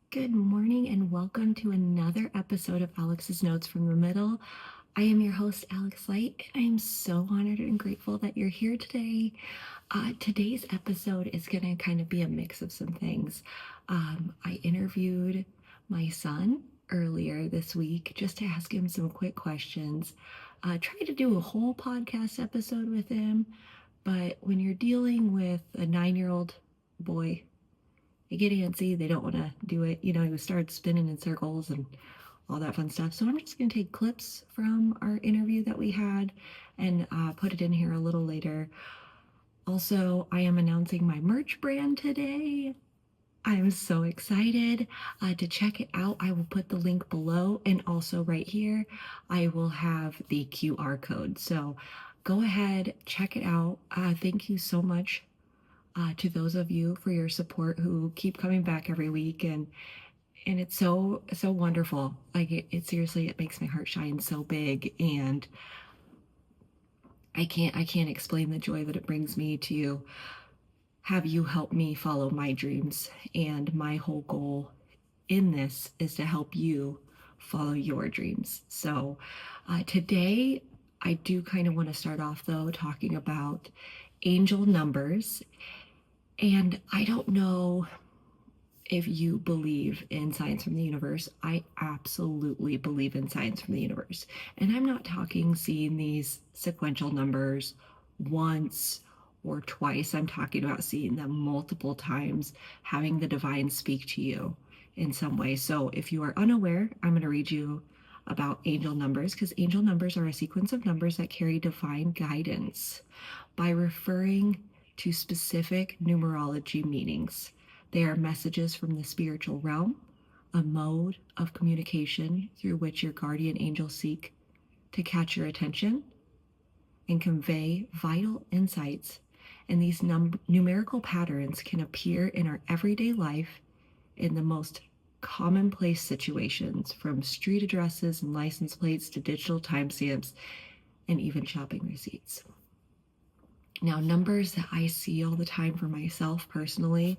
Good morning and welcome to another episode of Alex's Notes from the Middle. I am your host, Alex Light, and I am so honored and grateful that you're here today. Today's episode is going to kind of be a mix of some things. I interviewed my son earlier this week just to ask him some quick questions. Tried to do a whole podcast episode with him, but when you're dealing with a 9-year-old boy, they get antsy, they don't want to do it. He started spinning in circles and all that fun stuff. So I'm just going to take clips from our interview that we had and put it in here a little later. Also, I am announcing my merch brand today. I'm so excited to check it out. I will put the link below, and also right here, I will have the QR code. So go ahead, check it out. Thank you so much to those of you for your support who keep coming back every week, and it's so wonderful. Like it seriously, it makes my heart shine so big, and I can't explain the joy that it brings me to have you help me follow my dreams. And my whole goal in this is to help you follow your dreams. So today I do kind of want to start off though talking about angel numbers. And I don't know if you believe in science from the universe. I absolutely believe in science from the universe. And I'm not talking seeing these sequential numbers once or twice. I'm talking about seeing them multiple times, having the divine speak to you in some way. So if you are unaware, I'm going to read you about angel numbers, because angel numbers are a sequence of numbers that carry divine guidance by referring to specific numerology meanings. They are messages from the spiritual realm, a mode of communication through which your guardian angels seek to catch your attention and convey vital insights. And these numerical patterns can appear in our everyday life in the most commonplace situations, from street addresses and license plates to digital timestamps and even shopping receipts. Now, numbers that I see all the time for myself personally,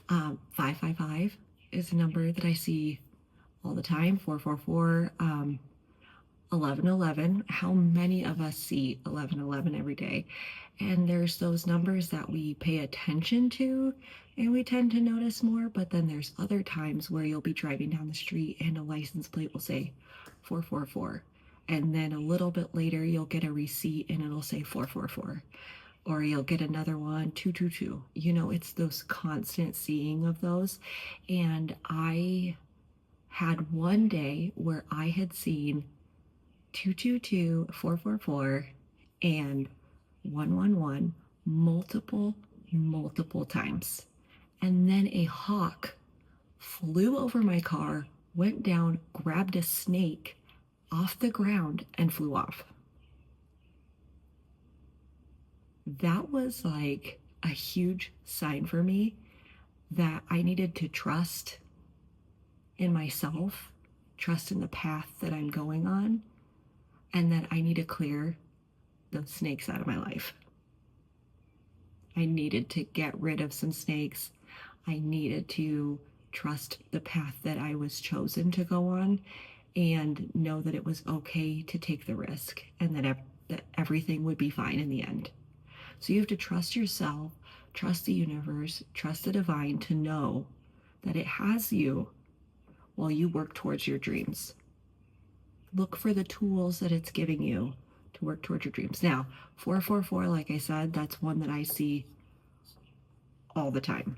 555 is a number that I see all the time. 444, 1111. How many of us see 1111 every day? And there's those numbers that we pay attention to and we tend to notice more, but then there's other times where you'll be driving down the street and a license plate will say 444. And then a little bit later, you'll get a receipt and it'll say 444. Or you'll get another one, 222. It's those constant seeing of those. And I had one day where I had seen 222, 444, and 111 multiple times. And then a hawk flew over my car, went down, grabbed a snake off the ground, and flew off. That was like a huge sign for me that I needed to trust in myself, trust in the path that I'm going on, and that I need to clear those snakes out of my life. I needed to get rid of some snakes. I needed to trust the path that I was chosen to go on and know that it was okay to take the risk and that everything would be fine in the end. So you have to trust yourself, trust the universe, trust the divine to know that it has you while you work towards your dreams. Look for the tools that it's giving you to work towards your dreams. Now, 444, like I said, that's one that I see all the time.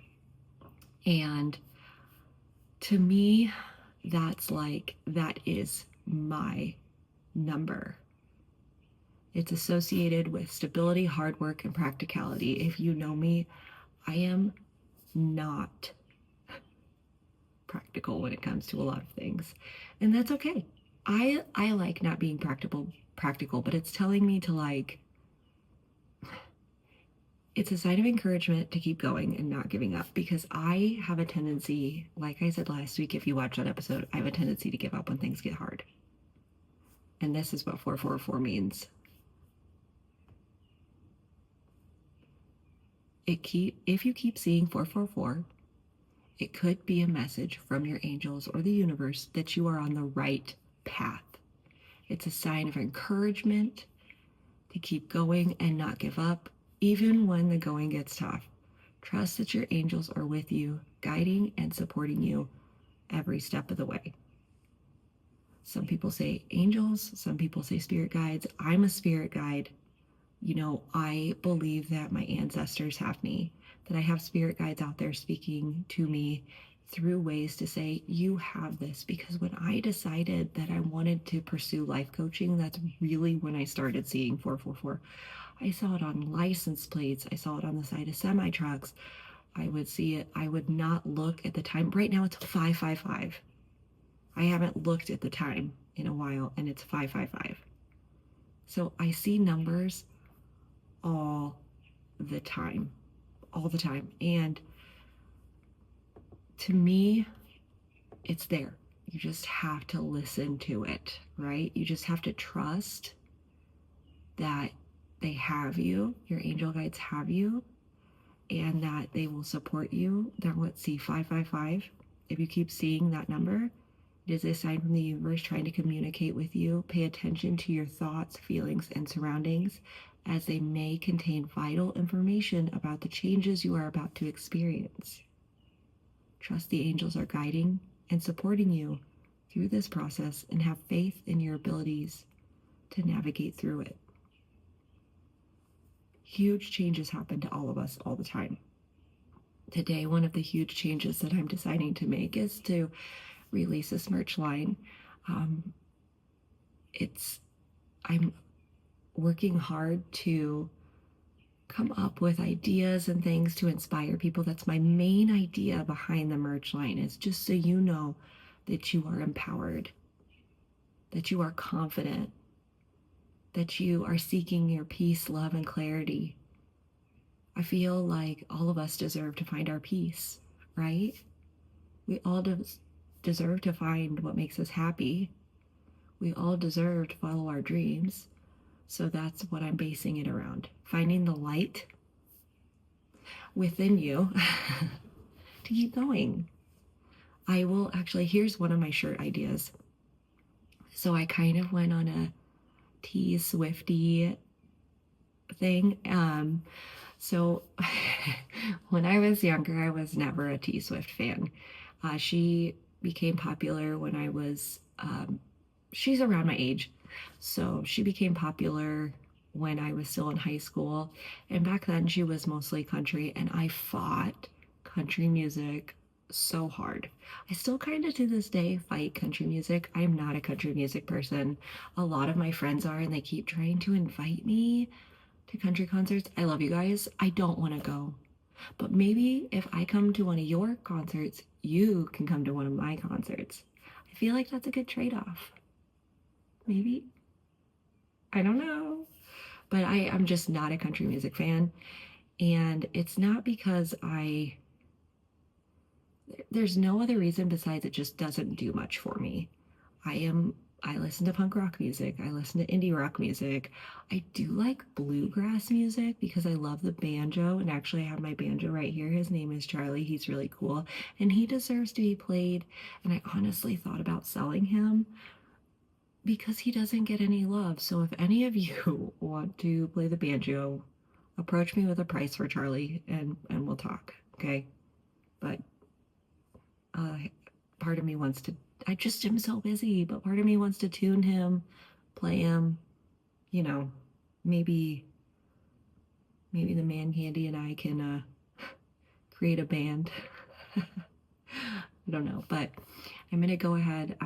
And to me, that is my number. It's associated with stability, hard work, and practicality. If you know me, I am not practical when it comes to a lot of things. And that's okay. I like not being practical, but it's telling me to it's a sign of encouragement to keep going and not giving up, because I have a tendency, like I said last week, if you watch that episode, I have a tendency to give up when things get hard. And this is what 444 means. If you keep seeing 444 It could be a message from your angels or the universe that you are on the right path. It's a sign of encouragement to keep going and not give up, even when the going gets tough. Trust that your angels are with you, guiding and supporting you every step of the way. Some people say angels, some people say spirit guides. I'm a spirit guide. You know, I believe that my ancestors have me, that I have spirit guides out there speaking to me through ways to say, you have this. Because when I decided that I wanted to pursue life coaching, that's really when I started seeing 444. I saw it on license plates. I saw it on the side of semi trucks. I would see it. I would not look at the time. Right now it's 555. I haven't looked at the time in a while, and it's 555. So I see numbers all the time, all the time. And to me, it's there. You just have to listen to it, right? You just have to trust that they have you, your angel guides have you, and that they will support you. That let's see, 555. If you keep seeing that number, it is a sign from the universe trying to communicate with you. Pay attention to your thoughts, feelings, and surroundings, as they may contain vital information about the changes you are about to experience. Trust the angels are guiding and supporting you through this process, and have faith in your abilities to navigate through it. Huge changes happen to all of us all the time. Today, one of the huge changes that I'm deciding to make is to release this merch line. I'm working hard to come up with ideas and things to inspire people. That's my main idea behind the merch line, is just so you know that you are empowered, that you are confident, that you are seeking your peace, love, and clarity. I feel like all of us deserve to find our peace, right? We all deserve to find what makes us happy. We all deserve to follow our dreams. So that's what I'm basing it around. Finding the light within you to keep going. I will actually, here's one of my shirt ideas. So I kind of went on a T Swifty thing. So when I was younger, I was never a T Swift fan. She became popular when I was, she's around my age. So she became popular when I was still in high school. And back then she was mostly country, and I fought country music so hard. I still kind of to this day fight country music. I am not a country music person. A lot of my friends are, and they keep trying to invite me to country concerts. I love you guys. I don't want to go. But maybe if I come to one of your concerts, you can come to one of my concerts. I feel like that's a good trade-off. Maybe. I don't know. But I'm just not a country music fan. And it's not because there's no other reason besides it just doesn't do much for me. I listen to punk rock music. I listen to indie rock music. I do like bluegrass music because I love the banjo. And actually, I have my banjo right here. His name is Charlie. He's really cool. And he deserves to be played. And I honestly thought about selling him because he doesn't get any love. So if any of you want to play the banjo, approach me with a price for Charlie, and we'll talk. Okay? But part of me wants to, I just am so busy, but part of me wants to tune him, play him, you know, maybe the man Candy and I can create a band. I don't know, but I'm gonna go ahead.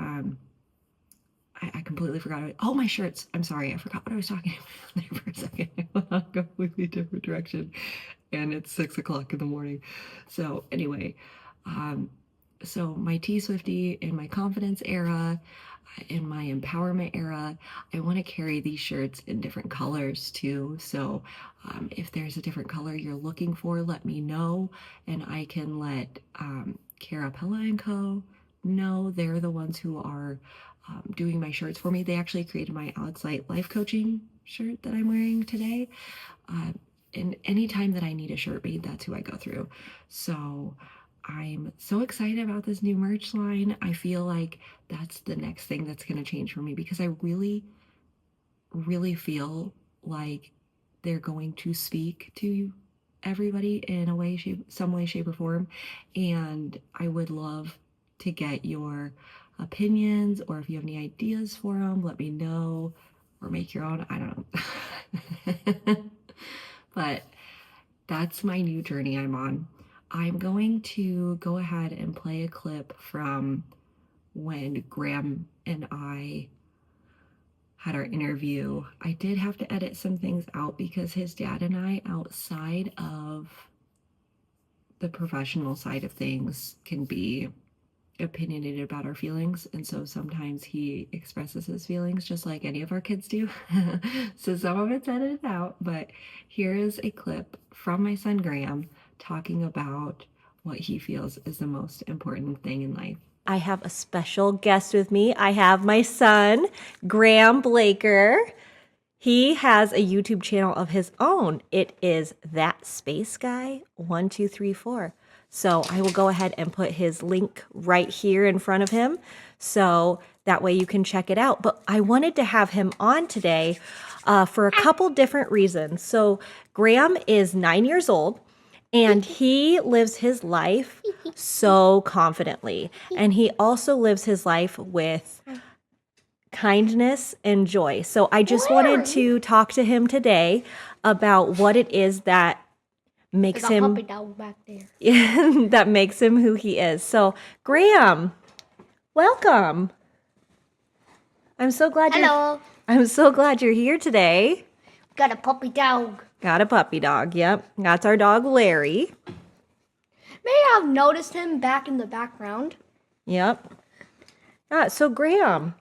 I completely forgot. Oh, my shirts. I'm sorry. I forgot what I was talking about there for a second. I went a completely different direction, and it's 6 o'clock in the morning. So anyway, so my T Swifty in my confidence era, in my empowerment era, I want to carry these shirts in different colors too. So if there's a different color you're looking for, let me know, and I can let Carapella & Co. know. They're the ones who are doing my shirts for me. They actually created my Alex Light life coaching shirt that I'm wearing today. And anytime that I need a shirt made, that's who I go through. So I'm so excited about this new merch line. I feel like that's the next thing that's going to change for me because I really, really feel like they're going to speak to everybody in a way, some way, shape, or form. And I would love to get your opinions, or if you have any ideas for them, let me know, or make your own. I don't know. But that's my new journey I'm on. I'm going to go ahead and play a clip from when Graham and I had our interview. I did have to edit some things out because his dad and I, outside of the professional side of things, can be opinionated about our feelings, and so sometimes he expresses his feelings just like any of our kids do. So some of it's edited out, but here is a clip from my son Graham talking about what he feels is the most important thing in life. I have a special guest with me. I have my son, Graham Blaker. He has a YouTube channel of his own. It is That Space Guy 1234. So I will go ahead and put his link right here in front of him, so that way you can check it out. But I wanted to have him on today for a couple different reasons. So Graham is 9 years old, and he lives his life so confidently. And he also lives his life with kindness and joy. So I just wanted to talk to him today about what it is that makes him puppy dog back there. that makes him who he is. So Graham, welcome. I'm so glad you're here today. Got a puppy dog. Got a puppy dog. Yep. That's our dog Larry. May have noticed him back in the background. Yep. So Graham,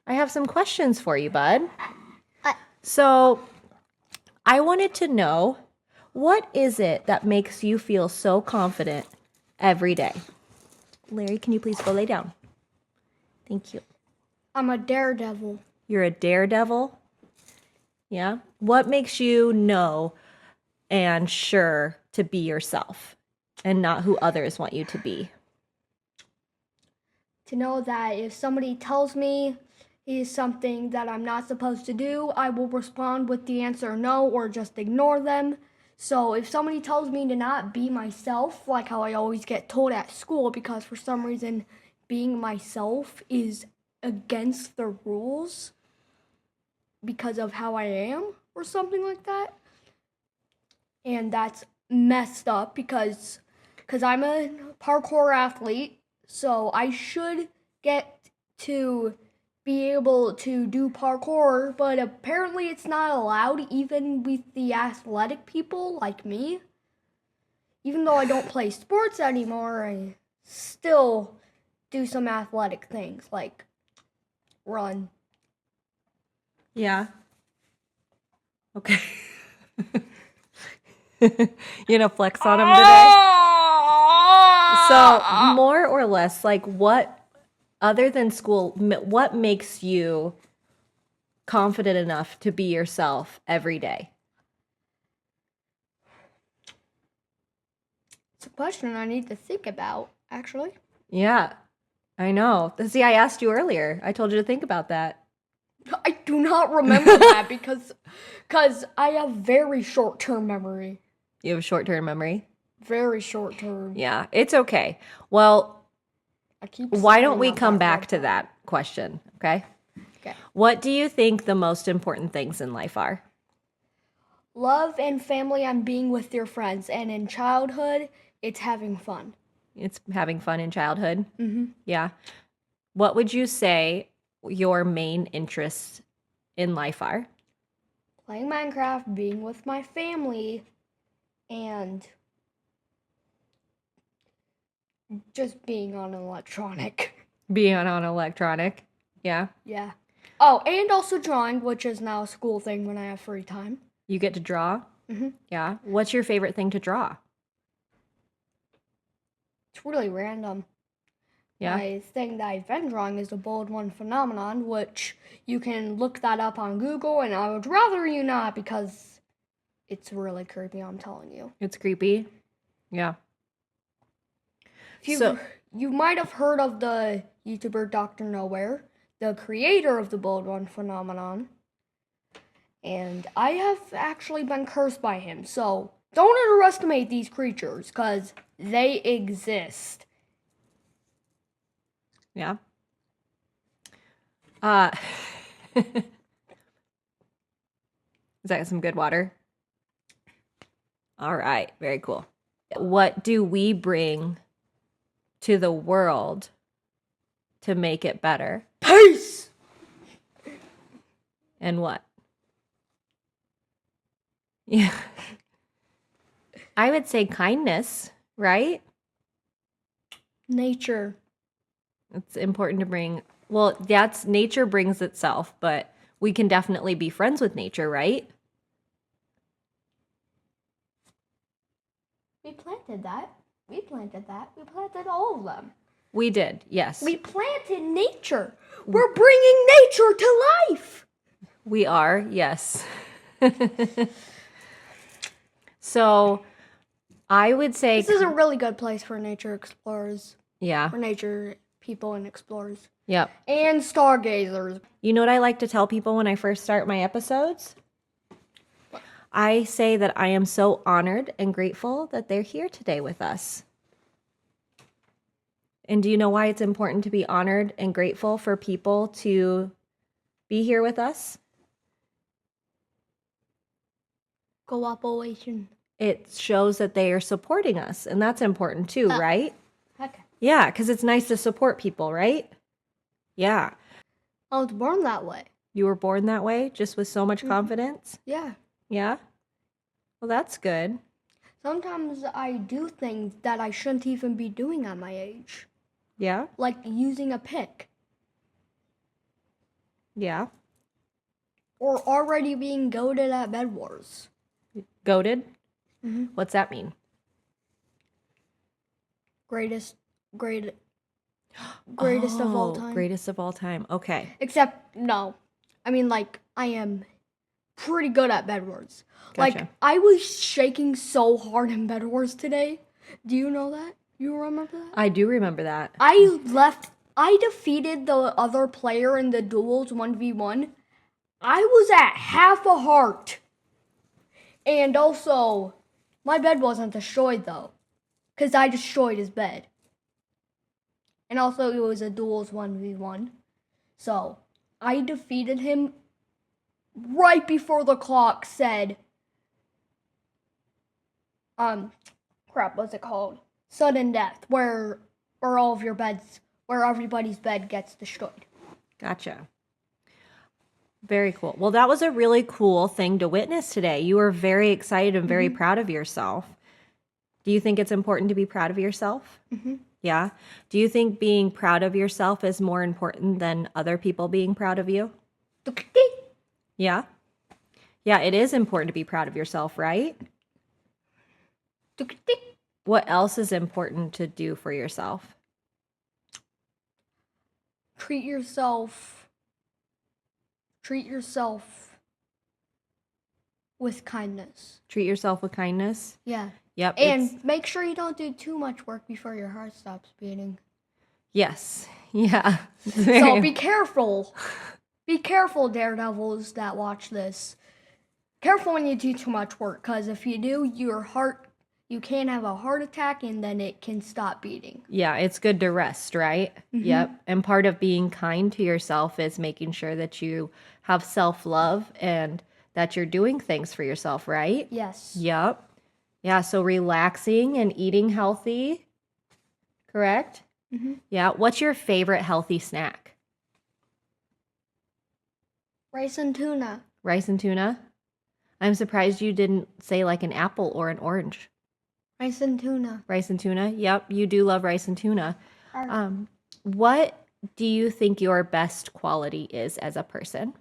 I have some questions for you, bud. So I wanted to know, what is it that makes you feel so confident every day? Larry, can you please go lay down? Thank you. I'm a daredevil. You're a daredevil? Yeah. What makes you know and sure to be yourself and not who others want you to be? To know that if somebody tells me is something that I'm not supposed to do, I will respond with the answer no or just ignore them. So if somebody tells me to not be myself, like how I always get told at school, because for some reason being myself is against the rules because of how I am or something like that. And that's messed up because I'm a parkour athlete, so I should get to be able to do parkour, but apparently it's not allowed even with the athletic people like me. Even though I don't play sports anymore, I still do some athletic things like run. Yeah. Okay. You gonna flex on him today? So more or less, like, what, other than school, what makes you confident enough to be yourself every day? It's a question I need to think about, actually. Yeah, I know. See, I asked you earlier. I told you to think about that. I do not remember that because I have very short-term memory. You have short-term memory? Very short-term. Yeah, it's okay. Well, why don't we come back to that question, okay? Okay. What do you think the most important things in life are? Love and family and being with your friends. And in childhood, it's having fun. It's having fun in childhood? Mm-hmm. Yeah. What would you say your main interests in life are? Playing Minecraft, being with my family, and just being on an electronic. Being on electronic? Yeah. Yeah. Oh, and also drawing, which is now a school thing when I have free time. You get to draw? Mm-hmm. Yeah. What's your favorite thing to draw? It's really random. Yeah. My thing that I've been drawing is the bold one phenomenon, which you can look that up on Google, and I would rather you not because it's really creepy, I'm telling you. It's creepy? Yeah. You might have heard of the YouTuber Dr. Nowhere, the creator of the Bold One phenomenon. And I have actually been cursed by him, so don't underestimate these creatures, because they exist. Yeah. Is that some good water? All right, very cool. What do we bring to the world to make it better? Peace! And what? Yeah. I would say kindness, right? Nature. It's important to bring, well, that's nature brings itself, but we can definitely be friends with nature, right? We planted that. We planted all of them. We did, yes. We planted nature. We're bringing nature to life. We are, yes. So I would say This is a really good place for nature explorers. Yeah. For nature people and explorers. Yep. And stargazers. You know what I like to tell people when I first start my episodes? I say that I am so honored and grateful that they're here today with us. And do you know why it's important to be honored and grateful for people to be here with us? Cooperation. It shows that they are supporting us, and that's important too, right? Okay. Yeah, because it's nice to support people, right? Yeah. I was born that way. You were born that way, just with so much confidence? Yeah. Yeah? Well, that's good. Sometimes I do things that I shouldn't even be doing at my age. Yeah? Like using a pick. Yeah. Or already being goaded at Bed Wars. Goated? Mm-hmm. What's that mean? Greatest of all time. Greatest of all time. Okay. Except, no. I mean, like, I am pretty good at Bed Wars. Gotcha. Like, I was shaking so hard in Bed Wars today. Do you know that? You remember that? I do remember that. I defeated the other player in the duels 1v1. I was at half a heart. And also, my bed wasn't destroyed though. Because I destroyed his bed. And also, it was a duels 1v1. So, I defeated him right before the clock said, what's it called? Sudden death, where everybody's bed gets destroyed. Gotcha. Very cool. Well, that was a really cool thing to witness today. You were very excited and very proud of yourself. Do you think it's important to be proud of yourself? Mm-hmm. Yeah. Do you think being proud of yourself is more important than other people being proud of you? Yeah. Yeah, it is important to be proud of yourself, right? What else is important to do for yourself? Treat yourself with kindness. Treat yourself with kindness? Yeah. Yep. And make sure you don't do too much work before your heart stops beating. Yes. Yeah. So be careful. Be careful, daredevils that watch this. Careful when you do too much work, because if you do, you can have a heart attack and then it can stop beating. Yeah, it's good to rest, right? Mm-hmm. Yep. And part of being kind to yourself is making sure that you have self-love and that you're doing things for yourself, right? Yes. Yep. Yeah, so relaxing and eating healthy, correct? Mm-hmm. Yeah. What's your favorite healthy snack? Rice and tuna. Rice and tuna? I'm surprised you didn't say like an apple or an orange. Rice and tuna. Rice and tuna? Yep, you do love rice and tuna. What do you think your best quality is as a person?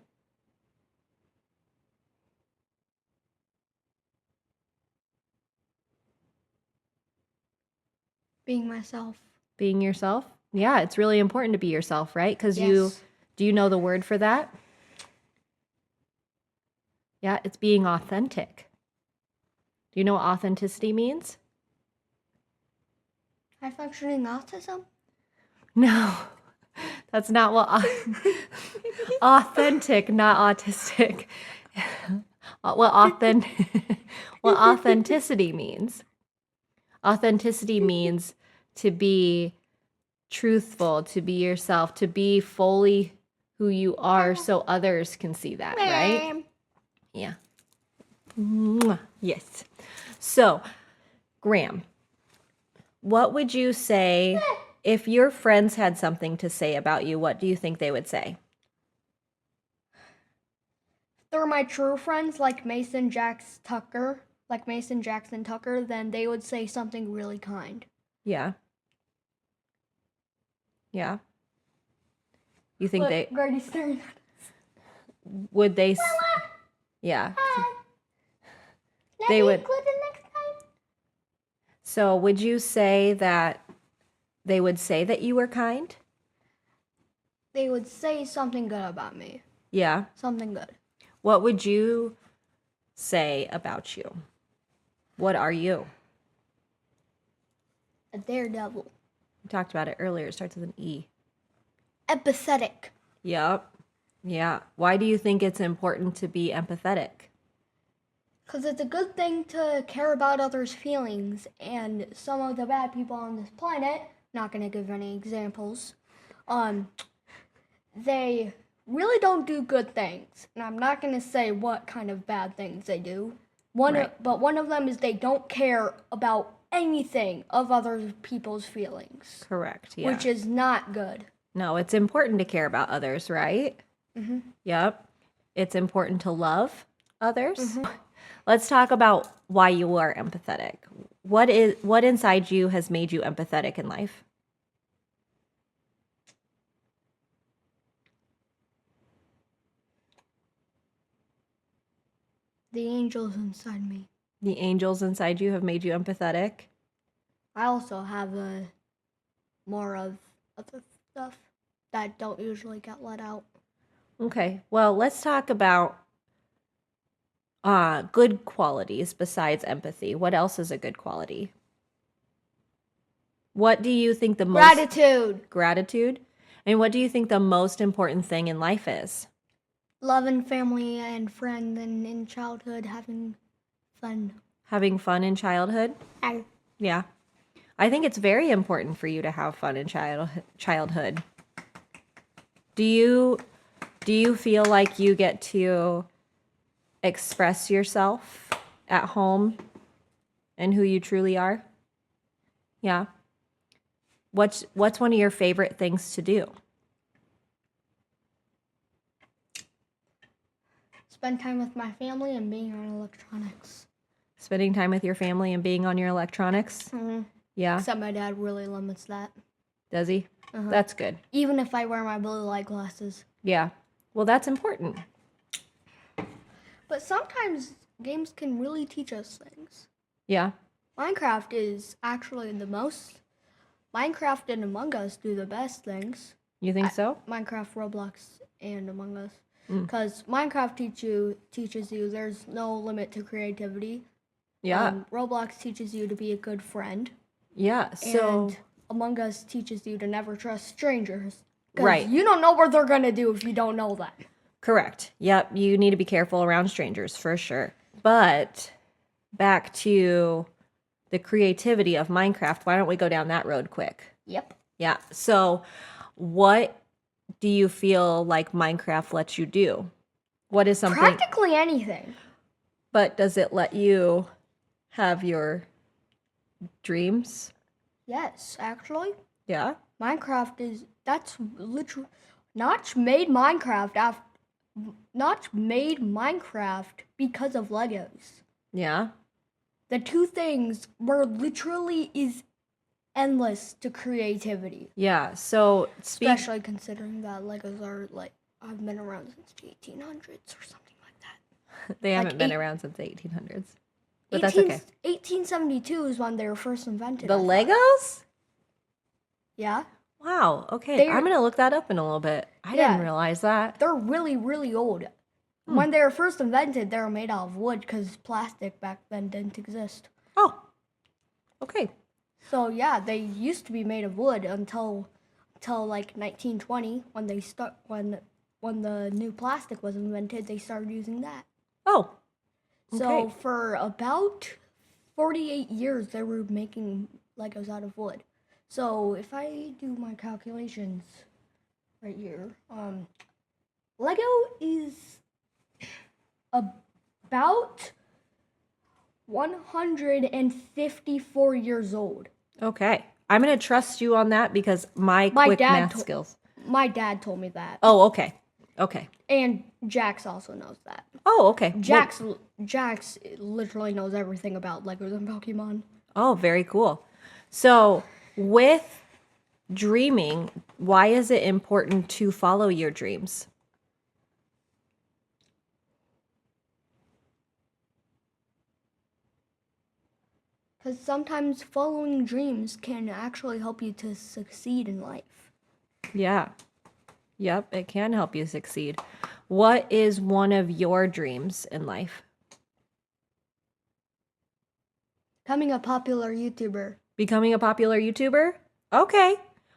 Being myself. Being yourself? Yeah, it's really important to be yourself, right? Because Yes. do you know the word for that? Yeah, it's being authentic. Do you know what authenticity means? High functioning autism? No, that's not what authentic, not autistic. What what authenticity means. Authenticity means to be truthful, to be yourself, to be fully who you are so others can see that, right? Yeah. Mwah. Yes. So, Graham, what would you say if your friends had something to say about you? What do you think they would say? They're my true friends, like Mason Jackson Tucker, then they would say something really kind. Yeah. Yeah. You think Look, Grady's staring at would they yeah. They would. next time. So, would you say that they would say that you were kind? They would say something good about me. Yeah. Something good. What would you say about you? What are you? A daredevil. We talked about it earlier. It starts with an E. Empathetic. Yep. Yeah. Why do you think it's important to be empathetic? Because it's a good thing to care about others' feelings, and some of the bad people on this planet, not going to give any examples, they really don't do good things. And I'm not going to say what kind of bad things they do. But one of them is they don't care about anything of other people's feelings. Correct. Yeah. Which is not good. No, it's important to care about others, right? Mm-hmm. Yep. It's important to love others. Mm-hmm. Let's talk about why you are empathetic. What inside you has made you empathetic in life? The angels inside me. The angels inside you have made you empathetic? I also have more of other stuff that don't usually get let out. Okay. Well, let's talk about good qualities besides empathy. What else is a good quality? What do you think the most... Gratitude? And what do you think the most important thing in life is? Loving family and friends, and in childhood, having fun. Having fun in childhood? Yeah. I think it's very important for you to have fun in childhood. Do you feel like you get to express yourself at home and who you truly are? Yeah. What's one of your favorite things to do? Spend time with my family and being on electronics. Spending time with your family and being on your electronics? Mm-hmm. Yeah. Except my dad really limits that. Does he? Uh-huh. That's good. Even if I wear my blue light glasses. Yeah. Well, that's important. But sometimes games can really teach us things. Yeah. Minecraft is actually the most. Minecraft and Among Us do the best things. You think so? Minecraft, Roblox, and Among Us. Because Minecraft teaches you there's no limit to creativity. Yeah. Roblox teaches you to be a good friend. Yeah. So And Among Us teaches you to never trust strangers. Right. You don't know what they're going to do if you don't know that. correct. Yep. You need to be careful around strangers for sure. But back to the creativity of Minecraft. Why don't we go down that road quick? Yep. Yeah. So what do you feel like Minecraft lets you do? What is something? Practically anything. But does it let you have your dreams? Yes, actually. Yeah. Minecraft is, that's literally, Notch made Minecraft because of Legos. Yeah. The two things were literally is endless to creativity. Yeah. So Especially considering that Legos are I've been around since the 1800s or something like that. they haven't been around since the 1800s. But that's okay. 1872 is when they were first invented. The Legos? Yeah. Wow. Okay. I'm going to look that up in a little bit. I didn't realize that. They're really, really old. When they were first invented, they were made out of wood because plastic back then didn't exist. Oh. Okay. So yeah, they used to be made of wood until like 1920 when the new plastic was invented. They started using that. Oh, So okay. for about 48 years, they were making Legos out of wood. So if I do my calculations right here, Lego is about 154 years old. Okay. I'm going to trust you on that because my My quick dad math to- skills. My dad told me that. Oh, okay. Okay. And Jax also knows that. Oh, okay. Jax literally knows everything about Legos and Pokemon. Oh, very cool. So, with dreaming, why is it important to follow your dreams? Because sometimes following dreams can actually help you to succeed in life. Yeah. Yep, it can help you succeed. What is one of your dreams in life? Becoming a popular YouTuber. Becoming a popular YouTuber? Okay.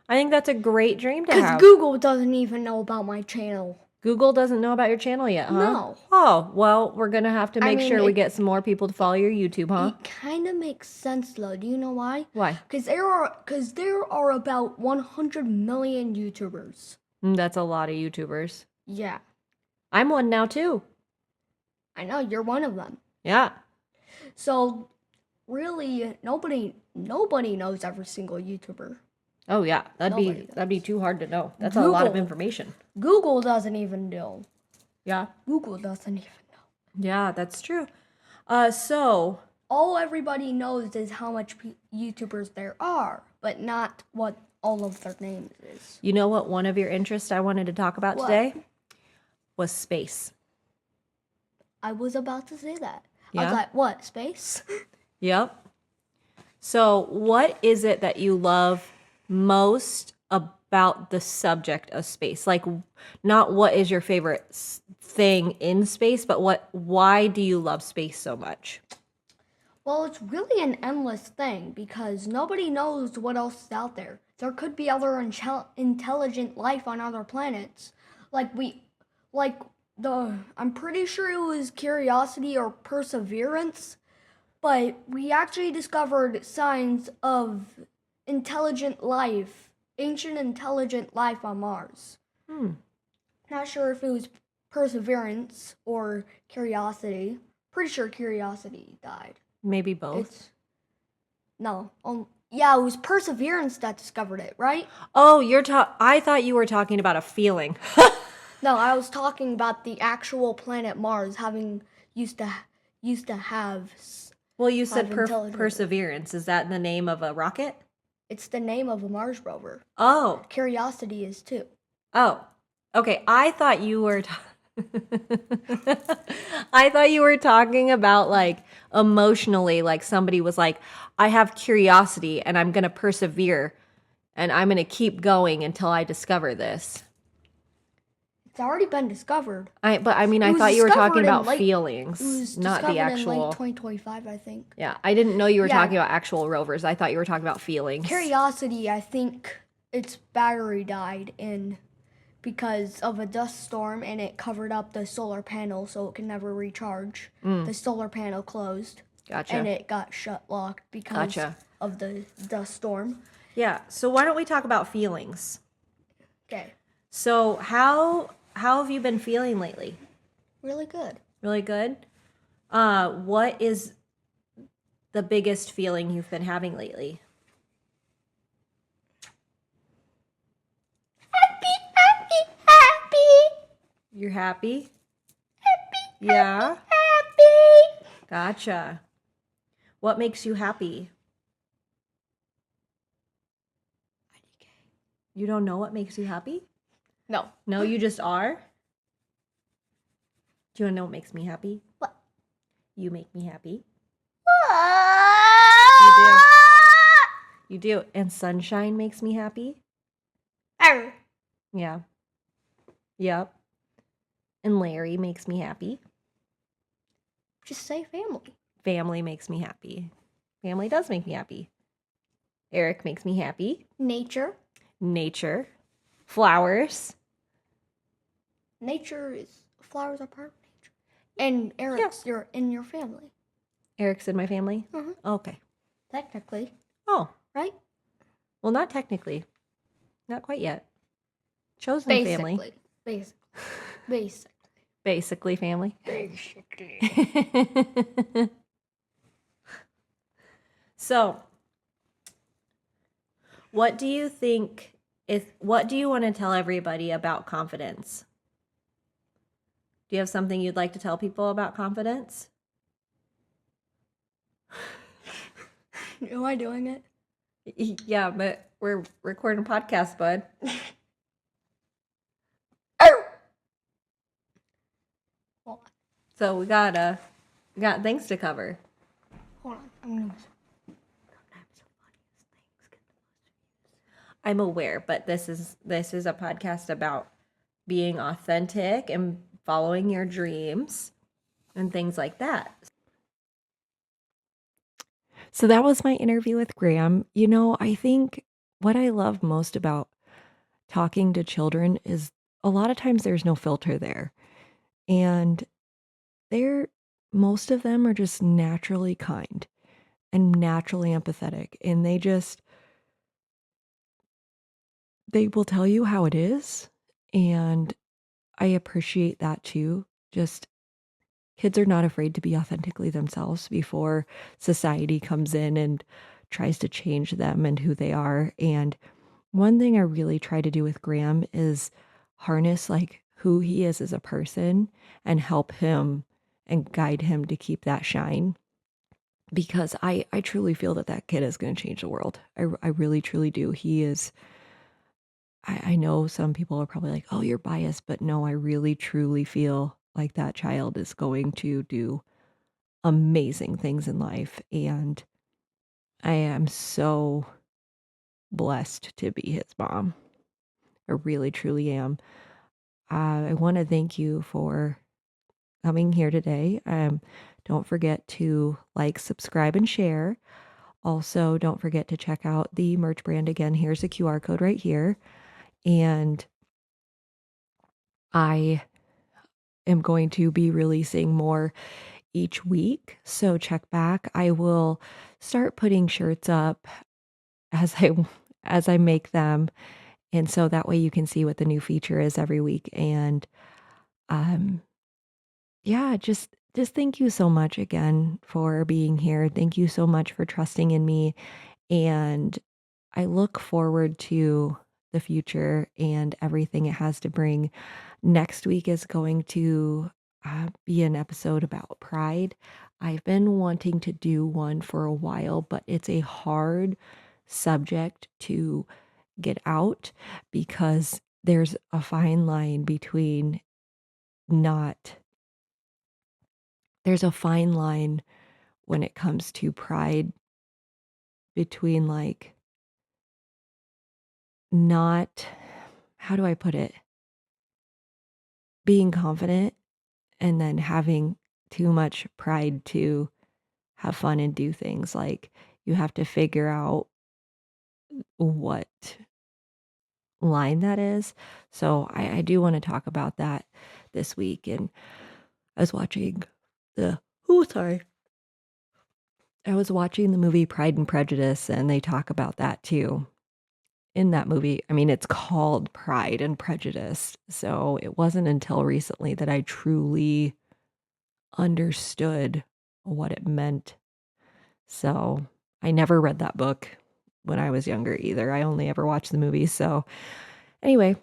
I think that's a great dream to Because have. Google doesn't even know about my channel. Google doesn't know about your channel yet, huh? No. Oh, well, we're going to have to I make mean, sure we get some more people to follow your YouTube, huh? It kind of makes sense though. Do you know why? Why? Because there are about 100 million YouTubers. That's a lot of YouTubers. Yeah, I'm one now too. I know you're one of them. Yeah. So really, nobody knows every single YouTuber. Oh yeah, Nobody that'd be too hard to know. That's a lot of Google. information. Google doesn't even know. Yeah. Google doesn't even know. Yeah, that's true. So All everybody knows is how much YouTubers there are, but not what all of their names is. you know what one of your interests I wanted to talk about What? today was space. I was about to say that. I Yeah? was like, what, space? Yep. So, what is it that you love most about the subject of space? Like, not what is your favorite thing in space, but why do you love space so much? Well, it's really an endless thing because nobody knows what else is out there. There could be other intelligent life on other planets. I'm pretty sure it was Curiosity or Perseverance, but we actually discovered signs of intelligent life, ancient intelligent life on Mars. Not sure if it was Perseverance or Curiosity. Pretty sure Curiosity died. Maybe both. Yeah, it was Perseverance that discovered it, right? Oh, I thought you were talking about a feeling. No, I was talking about the actual planet Mars having used to have. Well, you said intelligent. Perseverance. Is that the name of a rocket? It's the name of a Mars rover. Oh. Curiosity is too. Oh. Okay, I thought you were I thought you were talking about like emotionally, like somebody was like, I have curiosity and I'm going to persevere and I'm going to keep going until I discover this. It's already been discovered. I thought you were talking about feelings, not the actual. In late 2025, I think. Yeah, I didn't know you were talking about actual rovers. I thought you were talking about feelings. Curiosity, I think its battery died because of a dust storm and it covered up the solar panel so it could never recharge. The solar panel closed. Gotcha. And it got locked because of the dust storm. Yeah, so why don't we talk about feelings? Okay. So how have you been feeling lately? Really good. Really good? What is the biggest feeling you've been having lately? Happy. You're happy? Happy. Yeah? Happy. Gotcha. What makes you happy? You don't know what makes you happy? No. No, you just are? Do you want to know what makes me happy? What? You make me happy. You do. You do. And sunshine makes me happy? Yeah. Yep. And Larry makes me happy. Just say family. Family makes me happy. Family does make me happy. Eric makes me happy. Nature. Nature. Flowers. Flowers are part of nature. And Eric's in your family. Eric's in my family? Mhm. Okay. Technically. Oh. Right? Well, not technically. Not quite yet. Chosen family. Basically family. So, what do you want to tell everybody about confidence? Do you have something you'd like to tell people about confidence? Am I doing it? Yeah, but we're recording a podcast, bud. Hold on. So we got things to cover. Hold on. I'm gonna. I'm aware, but this is a podcast about being authentic and following your dreams and things like that. So that was my interview with Graham. You know, I think what I love most about talking to children is a lot of times there's no filter there. And most of them are just naturally kind and naturally empathetic. And they will tell you how it is. And I appreciate that too. Just kids are not afraid to be authentically themselves before society comes in and tries to change them and who they are. And one thing I really try to do with Graham is harness like who he is as a person and help him and guide him to keep that shine. Because I truly feel that kid is going to change the world. I really, truly do. He is. I know some people are probably like, oh, you're biased, but no, I really, truly feel like that child is going to do amazing things in life. And I am so blessed to be his mom. I really, truly am. I want to thank you for coming here today. Don't forget to like, subscribe, and share. Also, don't forget to check out the merch brand again. Here's a QR code right here. And I am going to be releasing more each week. So check back. I will start putting shirts up as I make them. And so that way you can see what the new feature is every week. And yeah, just thank you so much again for being here. Thank you so much for trusting in me. And I look forward to the future and everything it has to bring. Next week is going to be an episode about pride. I've been wanting to do one for a while, but it's a hard subject to get out because there's a fine line between there's a fine line when it comes to pride between like not, how do I put it? Being confident and then having too much pride to have fun and do things. Like you have to figure out what line that is. So I do want to talk about that this week. And I was watching I was watching the movie Pride and Prejudice, and they talk about that too. In that movie, I mean, it's called Pride and Prejudice. So it wasn't until recently that I truly understood what it meant. So I never read that book when I was younger either. I only ever watched the movies. So anyway,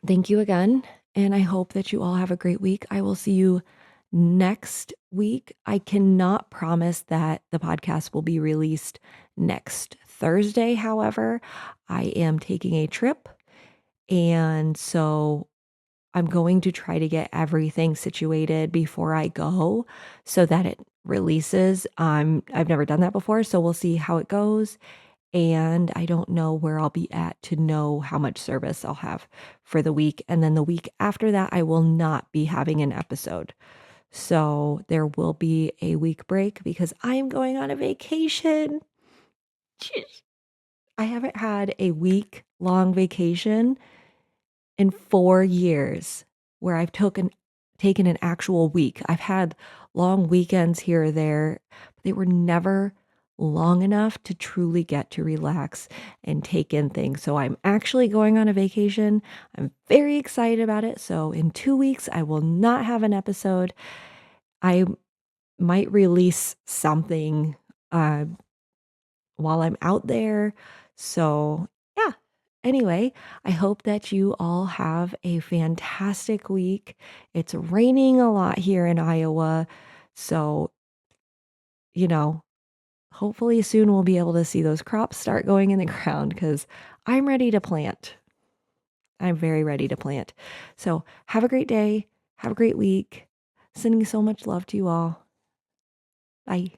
thank you again. And I hope that you all have a great week. I will see you next week. I cannot promise that the podcast will be released next Thursday. However, I am taking a trip. And so I'm going to try to get everything situated before I go so that it releases. I've never done that before, so we'll see how it goes. And I don't know where I'll be at to know how much service I'll have for the week. And then the week after that, I will not be having an episode. So there will be a week break because I am going on a vacation. I haven't had a week-long vacation in 4 years where I've taken an actual week. I've had long weekends here or there, but they were never long enough to truly get to relax and take in things. So I'm actually going on a vacation. I'm very excited about it. So in 2 weeks, I will not have an episode. I might release something uh, while I'm out there. So, yeah. Anyway, I hope that you all have a fantastic week. It's raining a lot here in Iowa. So, you know, hopefully soon we'll be able to see those crops start going in the ground because I'm ready to plant. I'm very ready to plant. So, have a great day. Have a great week. Sending so much love to you all. Bye.